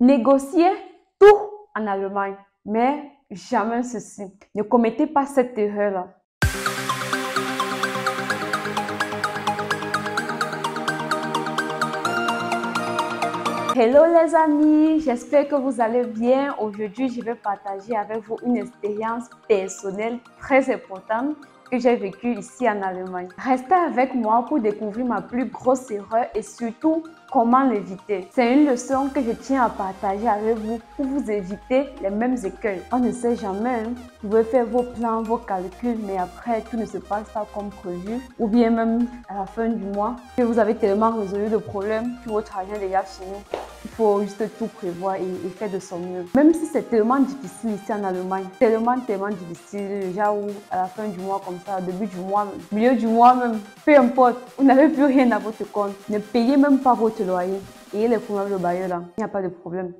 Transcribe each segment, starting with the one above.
Négociez tout en Allemagne, mais jamais ceci. Ne commettez pas cette erreur-là. Hello les amis, j'espère que vous allez bien. Aujourd'hui, je vais partager avec vous une expérience personnelle très importante que j'ai vécue ici en Allemagne. Restez avec moi pour découvrir ma plus grosse erreur et surtout comment l'éviter. C'est une leçon que je tiens à partager avec vous pour vous éviter les mêmes écueils. On ne sait jamais, hein? Vous pouvez faire vos plans, vos calculs, mais après tout ne se passe pas comme prévu. Ou bien même à la fin du mois, que vous avez tellement résolu le problème que votre argent est déjà fini. Il faut juste tout prévoir et faire de son mieux. Même si c'est tellement difficile ici en Allemagne, tellement difficile, déjà où à la fin du mois comme ça, début du mois, milieu du mois même, peu importe, vous n'avez plus rien à votre compte. Ne payez même pas votre loyer. Ayez les problèmes de bailleur là, il n'y a pas de problème.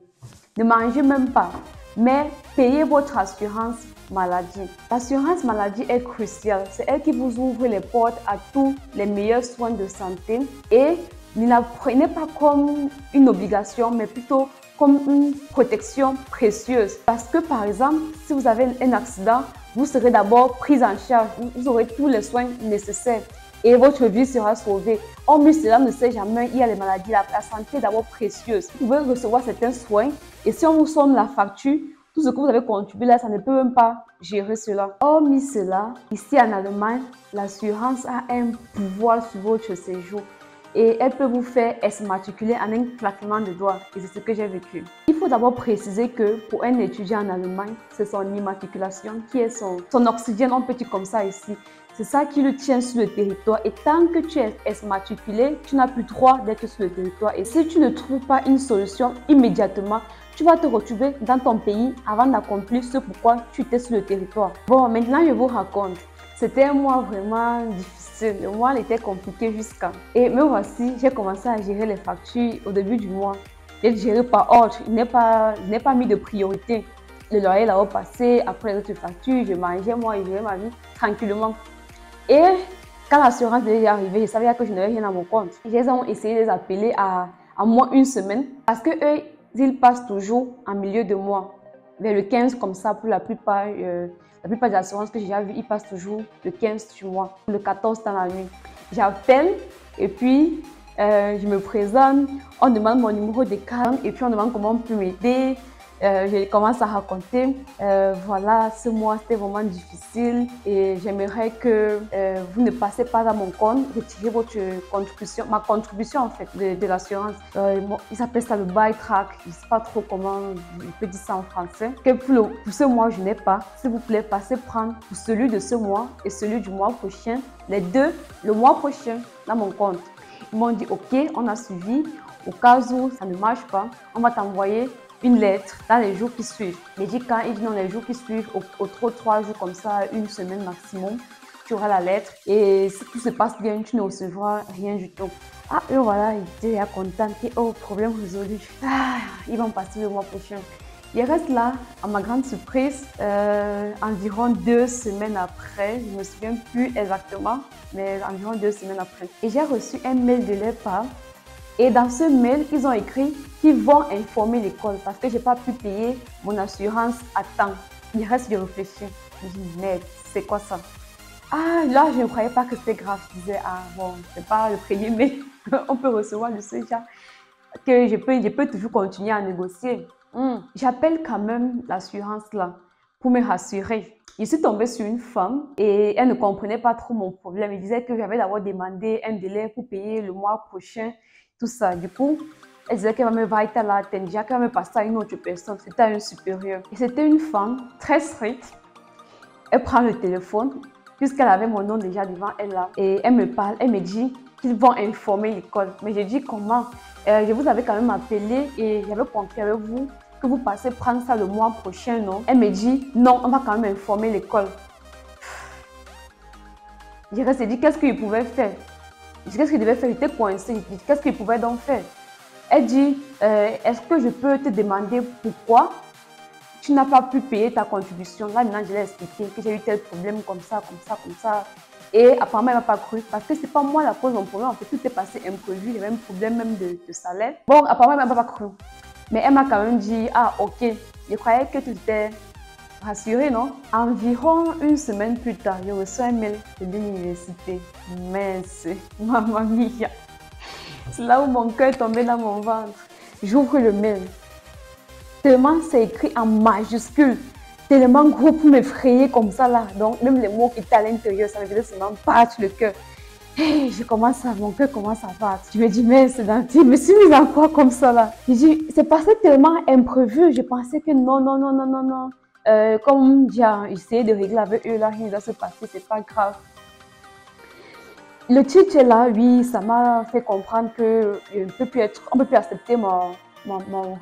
Ne mangez même pas, mais payez votre assurance maladie. L'assurance maladie est cruciale. C'est elle qui vous ouvre les portes à tous les meilleurs soins de santé et ne la prenez pas comme une obligation, mais plutôt comme une protection précieuse. Parce que par exemple, si vous avez un accident, vous serez d'abord pris en charge. Vous aurez tous les soins nécessaires et votre vie sera sauvée. Hormis cela, ne sait jamais, il y a les maladies, la santé est d'abord précieuse. Vous pouvez recevoir certains soins et si on vous sonne la facture, tout ce que vous avez contribué là, ça ne peut même pas gérer cela. Hormis cela, ici en Allemagne, l'assurance a un pouvoir sur votre séjour. Et elle peut vous faire s'immatriculer en un claquement de doigts. Et c'est ce que j'ai vécu. Il faut d'abord préciser que pour un étudiant en Allemagne, c'est son immatriculation qui est son oxygène, on peut dire comme ça ici. C'est ça qui le tient sur le territoire. Et tant que tu es exmatriculé, tu n'as plus droit d'être sur le territoire. Et si tu ne trouves pas une solution immédiatement, tu vas te retrouver dans ton pays avant d'accomplir ce pourquoi tu étais sur le territoire. Bon, maintenant je vous raconte. C'était un mois vraiment difficile. Le mois était compliqué jusqu'à. Et me voici, j'ai commencé à gérer les factures au début du mois. J'ai géré par ordre. Je n'ai pas mis de priorité. Le loyer là-haut passé, après les autres factures, je mangeais, moi, je gérais ma vie tranquillement. Et quand l'assurance est arrivée, je savais que je n'avais rien à mon compte. J'ai essayé de les appeler à moins une semaine parce que eux, ils passent toujours en milieu de mois. Vers le 15 comme ça, pour la plupart des assurances que j'ai vues, ils passent toujours le 15 du mois, le 14 dans la nuit. J'appelle et puis je me présente, on demande mon numéro de carte et puis on demande comment on peut m'aider. Je commence à raconter, voilà, ce mois c'était vraiment difficile et j'aimerais que vous ne passez pas à mon compte, retirez votre contribution, ma contribution en fait de l'assurance. Ils appellent ça le buy-track, je ne sais pas trop comment je peux dire ça en français. Que pour ce mois je n'ai pas, s'il vous plaît, passez prendre pour celui de ce mois et celui du mois prochain, les deux le mois prochain dans mon compte. Ils m'ont dit ok, on a suivi, au cas où ça ne marche pas, on va t'envoyer une lettre dans les jours qui suivent. Mais quand il dit dans les jours qui suivent, au trop 3 jours comme ça, une semaine maximum, tu auras la lettre et si tout se passe bien, tu ne recevras rien du tout. Ah, et voilà, il était content et oh, problème résolu. Ah, ils vont passer le mois prochain. Il reste là, à ma grande surprise, environ 2 semaines après, je ne me souviens plus exactement, mais environ 2 semaines après. Et j'ai reçu un mail de leur part. Et dans ce mail, ils ont écrit qu'ils vont informer l'école parce que je n'ai pas pu payer mon assurance à temps. Il reste de réfléchir. Je me dis, merde, c'est quoi ça? Ah, là, je ne croyais pas que c'était grave. Je disais, ah bon, c'est pas le premier mail qu'on peut recevoir de ce genre que je peux toujours continuer à négocier. J'appelle quand même l'assurance là pour me rassurer. Je suis tombée sur une femme et elle ne comprenait pas trop mon problème. Elle disait que j'avais d'abord demandé un délai pour payer le mois prochain, tout ça. Du coup, elle disait qu'elle va me weiterleiten, qu'elle va me passer à une autre personne. C'était à un supérieur. Et c'était une femme très stricte. Elle prend le téléphone, puisqu'elle avait mon nom déjà devant elle là. Et elle me parle, elle me dit qu'ils vont informer l'école. Mais j'ai dit comment? Je vous avais quand même appelé et j'avais compris avec vous que vous passez prendre ça le mois prochain, non? Elle me dit, non, on va quand même informer l'école. Je restais dit, qu'est-ce qu'il pouvait faire? Je dis, qu'est-ce qu'il devait faire? J'étais coincée. Je dis, qu'est-ce qu'il pouvait donc faire? Elle dit, est-ce que je peux te demander pourquoi tu n'as pas pu payer ta contribution? Là, maintenant, je l'ai expliqué que j'ai eu tel problème comme ça, comme ça, comme ça. Et apparemment, elle ne m'a pas cru parce que ce n'est pas moi la cause de mon problème. En fait, tout est passé imprévu. Il y avait un problème même de salaire. Bon, apparemment, elle ne m'a pas cru. Mais elle m'a quand même dit, ah ok, je croyais que tu t'es rassurée, non? Environ une semaine plus tard, je reçois un mail de l'université. Mince, maman mia. C'est là où mon cœur est tombé dans mon ventre. J'ouvre le mail. Tellement c'est écrit en majuscule, tellement gros pour m'effrayer comme ça là. Donc même les mots qui étaient à l'intérieur, ça me faisait seulement battre le cœur. Hey, mon cœur commence à battre. Je me dis, mais c'est gentil, je me suis mise en quoi comme ça là? Je dis, c'est passé tellement imprévu. Je pensais que non, non, non, non, non, non. Comme j'ai essayé de régler avec eux là, rien ne va se passer, c'est pas grave. Le titre là, oui, ça m'a fait comprendre que on ne peut plus accepter mon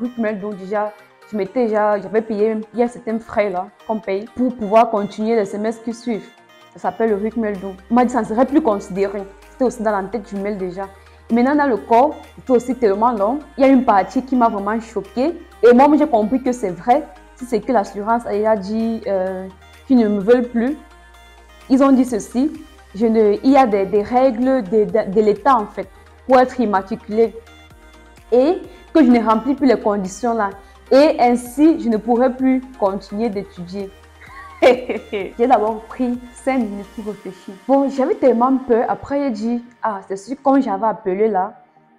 RUCMEL. Donc déjà, j'avais payé, il y a certains frais là qu'on paye pour pouvoir continuer les semestres qui suivent. Ça s'appelle le RUCMEL. On m'a dit que ça ne serait plus considéré. C'était aussi dans la tête du mail déjà. Et maintenant, dans le corps, c'était aussi tellement long. Il y a une partie qui m'a vraiment choquée. Et moi, j'ai compris que c'est vrai. Si c'est que l'assurance a dit qu'ils ne me veulent plus, ils ont dit ceci. Il y a des règles de l'État en fait pour être immatriculé et que je ne remplis plus les conditions là. Et ainsi, je ne pourrai plus continuer d'étudier. J'ai d'abord pris 5 minutes pour réfléchir. Bon, j'avais tellement peur. Après, j'ai dit, ah, c'est sûr, comme j'avais appelé là,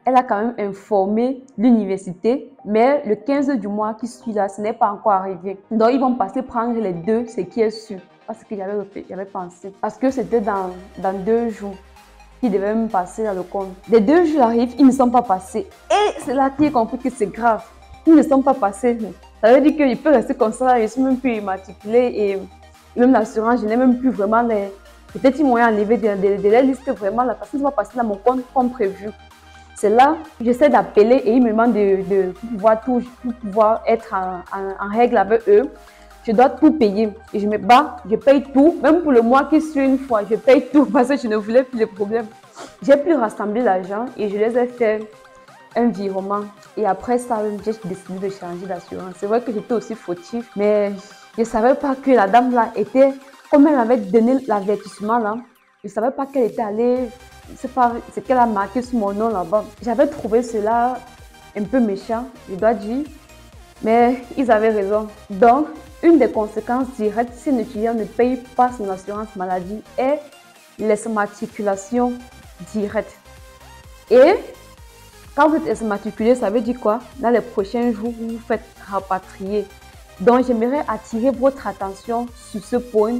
elle a quand même informé l'université. Mais le 15 du mois qui suit là, ce n'est pas encore arrivé. Donc, ils vont passer prendre les deux, ce qui est sûr. Parce que j'avais pensé. Parce que c'était dans 2 jours qu'ils devaient me passer dans le compte. Les 2 jours arrivent, ils ne sont pas passés. Et c'est là que j'ai compris que c'est grave. Ils ne sont pas passés. Ça veut dire qu'il peut rester comme ça. Je ne suis même plus immatriculée et même l'assurance, je n'ai même plus vraiment les... Peut-être qu'ils m'ont enlevé de la liste vraiment là parce qu'ils ne sont pas passés dans mon compte comme prévu. C'est là que j'essaie d'appeler et ils me demandent de pouvoir être en règle avec eux. Je dois tout payer et je me bats, je paye tout, même pour le mois qui suit une fois, je paye tout parce que je ne voulais plus de problème. J'ai pu rassembler l'argent et je les ai fait un virement. Et après ça, j'ai décidé de changer d'assurance. C'est vrai que j'étais aussi fautive, mais je ne savais pas que la dame là était, comme elle m'avait donné l'avertissement là, je ne savais pas qu'elle était allée, c'est pas ce qu'elle a marqué sur mon nom là-bas. J'avais trouvé cela un peu méchant, je dois dire, mais ils avaient raison. Donc, une des conséquences directes si un étudiant ne paye pas son assurance maladie est l'exmatriculation directe. Et quand vous êtes exmatriculé, ça veut dire quoi? Dans les prochains jours, vous vous faites rapatrier. Donc, j'aimerais attirer votre attention sur ce point.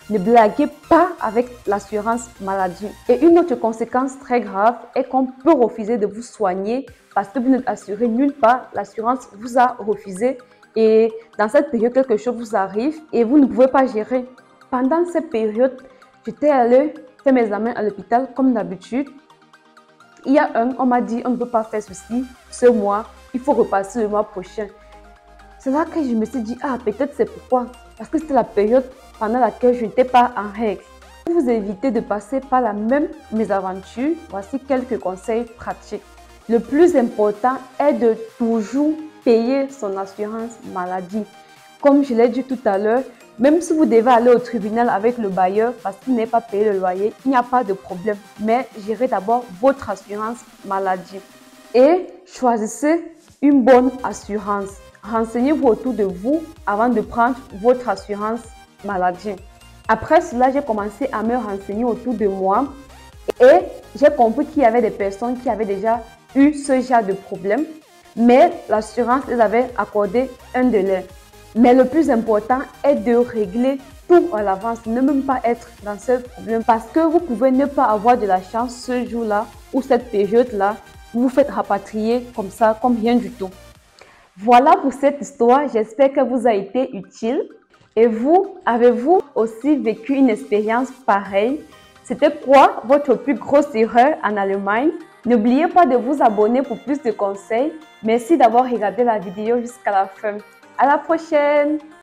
Ne blaguez pas avec l'assurance maladie. Et une autre conséquence très grave est qu'on peut refuser de vous soigner parce que vous n'êtes assuré nulle part. L'assurance vous a refusé et dans cette période, quelque chose vous arrive et vous ne pouvez pas gérer. Pendant cette période, j'étais allée faire mes examens à l'hôpital comme d'habitude. Il y a on m'a dit, on ne peut pas faire ceci ce mois, il faut repasser le mois prochain. C'est là que je me suis dit, ah, peut-être c'est pourquoi. Parce que c'était la période pendant laquelle je n'étais pas en règle. Pour vous éviter de passer par la même mésaventure, voici quelques conseils pratiques. Le plus important est de toujours payer son assurance maladie. Comme je l'ai dit tout à l'heure, même si vous devez aller au tribunal avec le bailleur parce qu'il n'est pas payé le loyer, il n'y a pas de problème. Mais gérez d'abord votre assurance maladie. Et choisissez une bonne assurance. Renseignez-vous autour de vous avant de prendre votre assurance maladie. Après cela, j'ai commencé à me renseigner autour de moi et j'ai compris qu'il y avait des personnes qui avaient déjà eu ce genre de problème, mais l'assurance les avait accordé un délai. Mais le plus important est de régler tout à l'avance, ne même pas être dans ce problème parce que vous pouvez ne pas avoir de la chance ce jour-là ou cette période-là, vous vous faites rapatrier comme ça, comme rien du tout. Voilà pour cette histoire, j'espère qu'elle vous a été utile. Et vous, avez-vous aussi vécu une expérience pareille? C'était quoi votre plus grosse erreur en Allemagne? N'oubliez pas de vous abonner pour plus de conseils. Merci d'avoir regardé la vidéo jusqu'à la fin. À la prochaine!